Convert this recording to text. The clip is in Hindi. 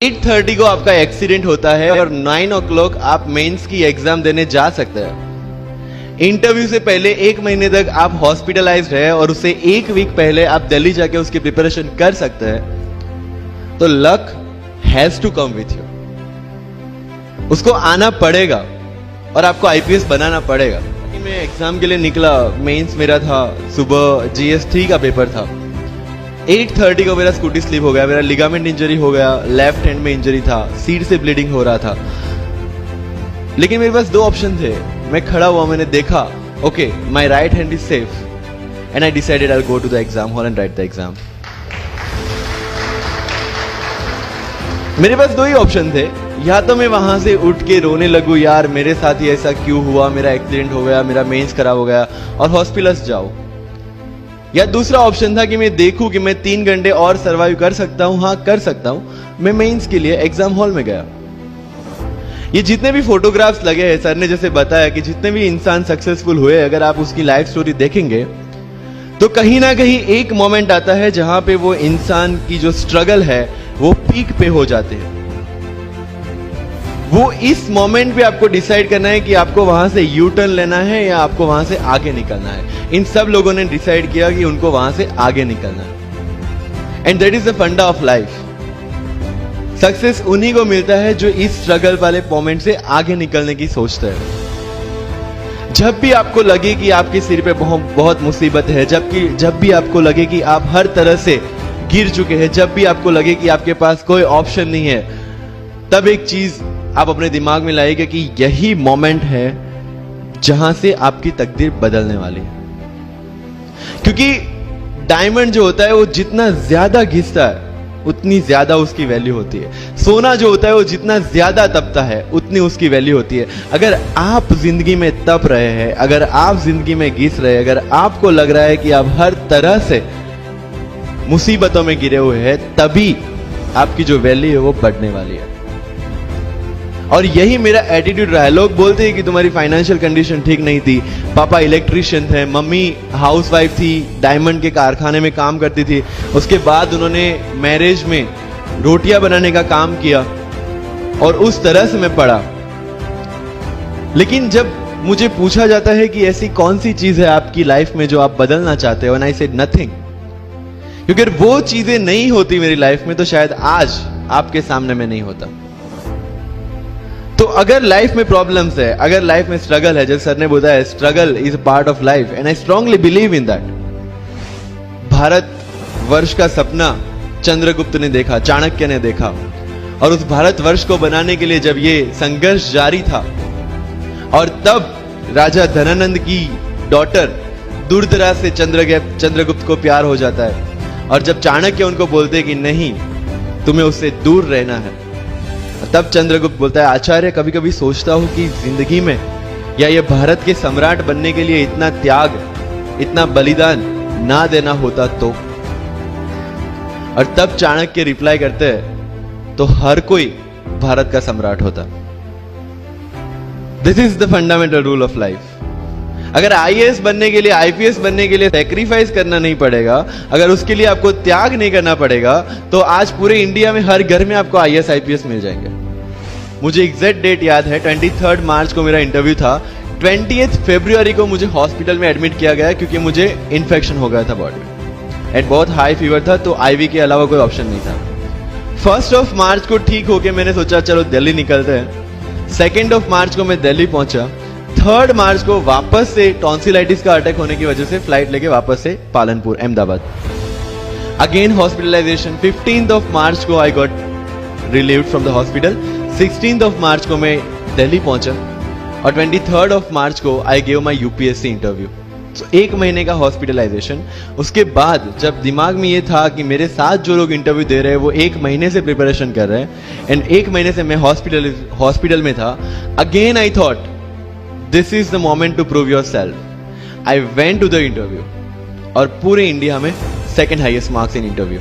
8:30 को आपका एक्सीडेंट होता है और 9 o'clock आप मेंस की एग्जाम देने जा सकते हैं। इंटरव्यू से पहले 1 महीने तक आप हॉस्पिटलाइज्ड है और उससे 1 वीक पहले आप दिल्ली जाके उसकी प्रिपरेशन कर सकते हैं। तो luck has to come with you, उसको आना पड़ेगा और आपको आईपीएस बनाना पड़ेगा। मैं एग्जाम के लिए निकला, मेंस मेरा था, सुबह GS3 का पेपर था। 8:30 को मेरा स्कूटी स्लिप हो गया, मेरा लिगामेंट इंजरी हो गया, लेफ्ट हैंड में इंजरी था, सीट से ब्लीडिंग हो रहा था। लेकिन मेरे पास 2 ऑप्शन थे। मैं खड़ा हुआ, मैंने देखा, okay my right hand is safe and I decided I will go to the exam hall and write the exam. मेरे पास 2 ही ऑप्शन थे, या तो मैं वहां से उठ के रोने लगूं, यार मेरे साथ ही ऐसा क्यों हुआ, मेरा एक्सीडेंट हो गया, मेरा मेंस खराब हो गया और हॉस्पिटल जाओ, या दूसरा ऑप्शन था कि मैं देखूं कि मैं 3 घंटे और सरवाइव कर सकता हूं। हाँ कर सकता हूं। मैं मेंस के लिए एग्जाम हॉल में गया। ये जितने भी फोटोग्राफ्स लगे हैं, सर ने जैसे बताया कि जितने भी इंसान सक्सेसफुल हुए, अगर आप उसकी लाइफ स्टोरी देखेंगे तो कहीं ना कहीं एक मोमेंट आता है जहां पे वो इंसान की जो स्ट्रगल है वो पीक पे हो जाते हैं। वो इस मोमेंट पे आपको डिसाइड करना है कि आपको वहां से यू टर्न लेना है या आपको वहां से आगे निकलना है। इन सब लोगों ने डिसाइड किया कि उनको वहां से आगे निकलना है। एंड दैट इज द फंडा ऑफ लाइफ। सक्सेस उन्हीं को मिलता है जो इस स्ट्रगल वाले मोमेंट से आगे निकलने की सोचते हैं। जब भी आपको लगे कि आपके सिर पे बहुत मुसीबत है, जब भी आपको लगे कि आप हर तरह से गिर चुके हैं, जब भी आपको लगे कि आपके पास कोई ऑप्शन नहीं है, तब एक चीज आप अपने दिमाग में लाइएगा कि यही मोमेंट है जहां से आपकी तकदीर बदलने वाली है। क्योंकि डायमंड जो होता है वो जितना ज्यादा घिसता है उतनी ज्यादा उसकी वैल्यू होती है। सोना जो होता है वो जितना ज्यादा तपता है उतनी उसकी वैल्यू होती है। अगर आप जिंदगी में तप रहे हैं, अगर आप जिंदगी में घिस रहे हैं, अगर आपको लग रहा है कि आप हर तरह से मुसीबतों में गिरे हुए हैं, तभी आपकी जो वैल्यू है वो बढ़ने वाली है। और यही मेरा एटीट्यूड रहा है। लोग बोलते हैं कि तुम्हारी फाइनेंशियल कंडीशन ठीक नहीं थी, पापा इलेक्ट्रिशियन थे, मम्मी हाउसवाइफ थी, डायमंड के कारखाने में काम करती थी, उसके बाद उन्होंने मैरिज में रोटियां बनाने का काम किया और उस तरह से मैं पढ़ा। लेकिन जब मुझे पूछा जाता है कि ऐसी कौन सी चीज है आपकी लाइफ में जो आप बदलना चाहते हो, एंड आई सेड नथिंग। क्योंकि अगर वो चीजें नहीं होती मेरी लाइफ में तो शायद आज आपके सामने मैं नहीं होता। तो अगर लाइफ में प्रॉब्लम्स है, अगर लाइफ में स्ट्रगल है, जैसे सर ने बोला है struggle is a part of life and I strongly believe in that. Bharat वर्ष का सपना चंद्रगुप्त ने देखा, चाणक्य ने देखा, और उस भारत वर्ष को बनाने के लिए जब ये संघर्ष जारी था और तब राजा धनानंद की डॉटर दुर्धरा से चंद्रगुप्त को प्यार हो जाता है, और जब चाणक्य उनको बोलते कि नहीं तुम्हें उससे दूर रहना है, तब चंद्रगुप्त बोलता है आचार्य कभी कभी सोचता हूं कि जिंदगी में या ये भारत के सम्राट बनने के लिए इतना त्याग, इतना बलिदान ना देना होता तो। और तब चाणक्य रिप्लाई करते हैं तो हर कोई भारत का सम्राट होता। This is the fundamental rule of life. अगर आईएएस बनने के लिए, आईपीएस बनने के लिए सैक्रिफाइस करना नहीं पड़ेगा, अगर उसके लिए आपको त्याग नहीं करना पड़ेगा, तो आज पूरे इंडिया में हर घर में आपको आईएएस आईपीएस मिल जाएंगे। मुझे एग्जैक्ट डेट याद है, 23 मार्च को मेरा इंटरव्यू था। 20 फरवरी को मुझे हॉस्पिटल में एडमिट किया गया क्योंकि मुझे इन्फेक्शन हो गया था बॉडी में एंड बहुत हाई फीवर था, तो आईवी के अलावा कोई ऑप्शन नहीं था। 1 मार्च को ठीक होके मैंने सोचा चलो दिल्ली निकलते हैं। 2 मार्च को मैं दिल्ली पहुंचा। 3 मार्च को वापस से टॉन्सिलाइटिस का अटैक होने की वजह से फ्लाइट लेके वापस से पालनपुर अहमदाबाद, अगेन हॉस्पिटलाइजेशन। 15 मार्च को I got relieved from the hospital. 16 मार्च को मैं दिल्ली पहुंचा और 23 मार्च को I gave my UPSC interview. तो 1 महीने का हॉस्पिटलाइजेशन। उसके बाद जब दिमाग में ये था कि मेरे साथ जो लोग इंटरव्यू दे रहे हैं वो 1 महीने से प्रिपरेशन कर रहे हैं एंड 1 महीने से मैं हॉस्पिटल में था, again I thought this is the moment to prove yourself. I went to the interview और पूरे इंडिया में 2nd highest marks in interview.